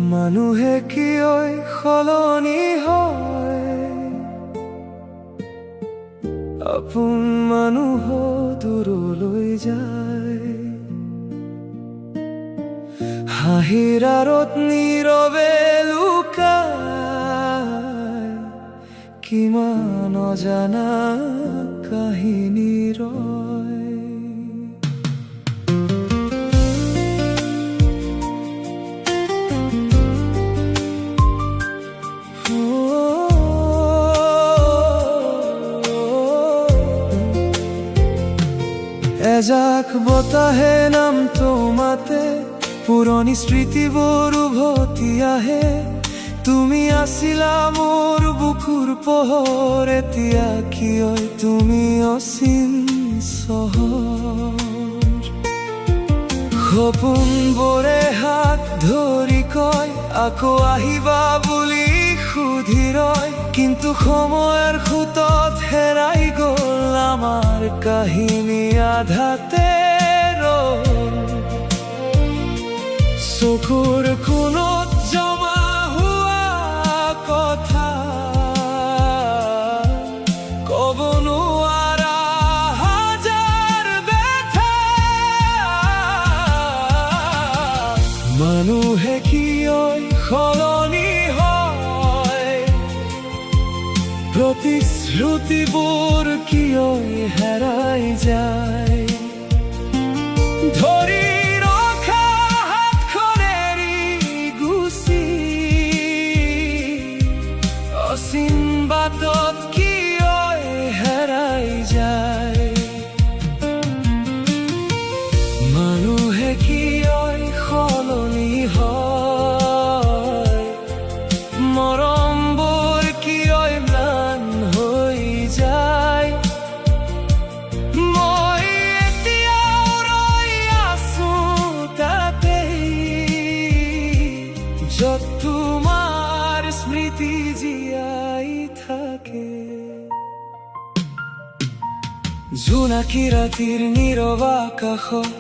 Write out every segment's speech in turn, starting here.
মানুহে কিয় সলনি হয়, আপোন মানুহ দূৰলৈ যায়। হাঁহিৰ আঁৰত নীৰৱে লুকায় কিমান অজানা কাহিনী ৰয়। এজাক বতাহে নামটো মাতে, পুৰণি স্মৃতিবোৰ উভতি আহে। তুমি আছিলা মোৰ বুকুৰ পোহৰ, এতিয়া কিয় তুমি অচিন চহৰ। সপোনবোৰে হাত ধৰি কয় আকৌ আহিবা বুলি সুধি ৰয়, কিন্তু সময়ৰ সোঁতত হেৰাই গ'ল আমাৰ কাহিনী আধাতে ৰ'ল। চকুৰ কোণত জমা হোৱা কথা, ক'ব নোৱাৰা হাজাৰ ব্যথা। মানুহে কিয় সলনি হয়, প্ৰতিশ্ৰুতিবোৰ কিয় হেৰাই যায়। ধৰি ৰখা হাতখনেৰি গুচি অচিন বাটত কিয় হেৰাই যায়। মানুহে কিয় সলনি হয়, মৰমবোৰ কিয় ম্লান হৈ যায়। মই এতিয়াও ৰৈ আছো তাতেই, য'ত তোমাৰ স্মৃতি জীয়াই থাকে। জোনাকী ৰাতিৰ নীৰৱ আকাশত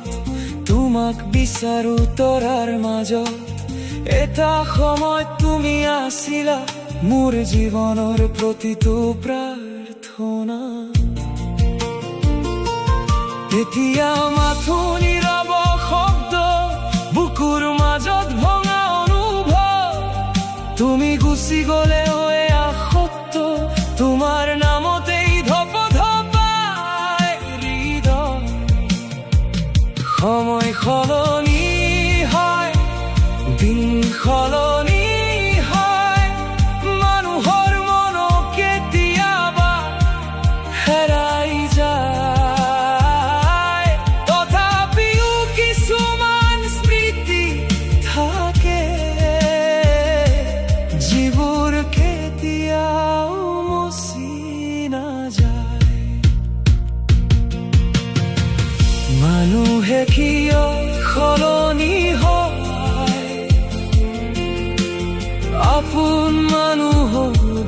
তোমাক বিচাৰো তৰাৰ মাজত। এটা সময়ত তুমি আছিলা মোৰ জীৱনৰ প্ৰতিটো প্ৰাৰ্থনা। এতিয়া মাথো নীৰৱ শব্দ, বুকুৰ মাজত ভঙা অনুভৱ। তুমি গুচি গ'লে এয়া সত্য, তোমাৰ নামতেই ধপধপাই হৃদয়। সময় সলনি হয়, দিন সলনি হয়, মানুহৰ মনো কেতিয়াবা হেৰাই যায়। তথাপিও কিছুমান স্মৃতি থাকে, যিবোৰ কেতিয়াও মুচি নাযায়। মানুহে কিয় সলনি হয়, আপোন মানুহ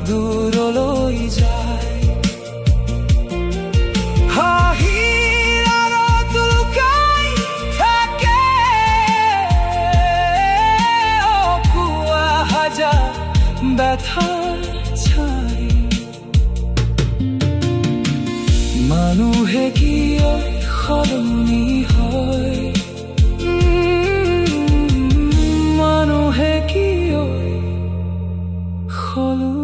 দূৰলৈ যায়। হাঁহিৰ আঁৰত লুকাই থাকে অকোৱা হাজাৰ ব্যথাৰ ছাই। মানুহে কিয় সলনি হয়, মানুহে কিয় সলনি